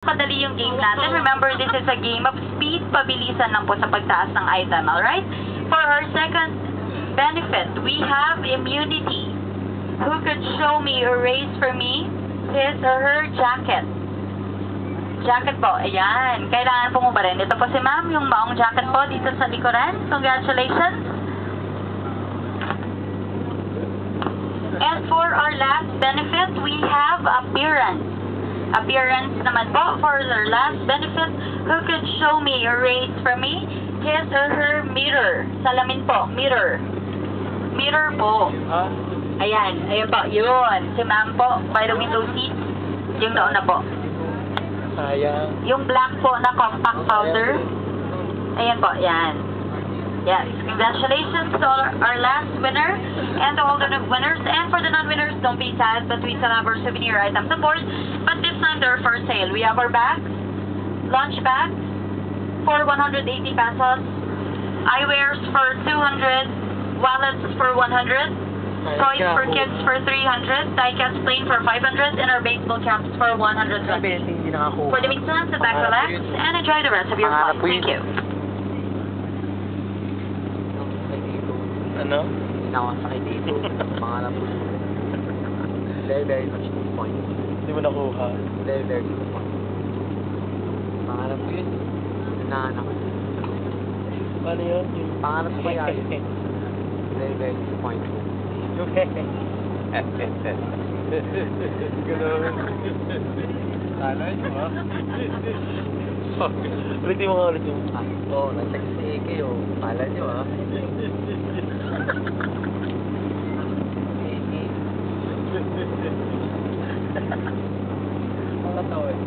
Padali yung game natin. Remember, this is a game of speed. Pabilisan lang po sa pagtaas ng item, alright? For our second benefit, we have immunity. Who could show me or raise for me his or her jacket? Jacket po, ayan. Kailangan po mo ba rin? Ito po si ma'am, yung maong jacket po dito sa likuran. Congratulations. And for our last benefit, we have appearance. Appearance naman po for our last benefit. Who could show me or raise for me his or her mirror? Salamin po, mirror. Mirror po. Ayan, ayan po, yun. Si ma'am po, by the window seat. Yung doon na po. Sayang. Yung black po na compact powder. Ayan po, yan. Yes, congratulations to our last winner and to all the winners. And for the non-winners, don't be sad, but we still have our souvenir items, of course. But this time they're for sale. We have our bags, lunch bags for 180 pesos, eyewears for 200, wallets for 100, toys for kids for 300, tie caps plain for 500, and our baseball caps for 120. For the meantime, sit back, relax, and enjoy the rest of your flight. Thank you. Ano? Nakasakay dito. Pangarap ko. Very, very much 2 points. Hindi mo nakuha. Very, very 2 points. Pangarap ko yun. Nanahanap ko. Paano yun? Pangarap ko yan. Very, very 2 points. Gano'n. Kala nyo ha? Ulitin mo nga ulit yung... Oo, nag-text si Ike o. Kala nyo ha? Ike. Ang katawa eh.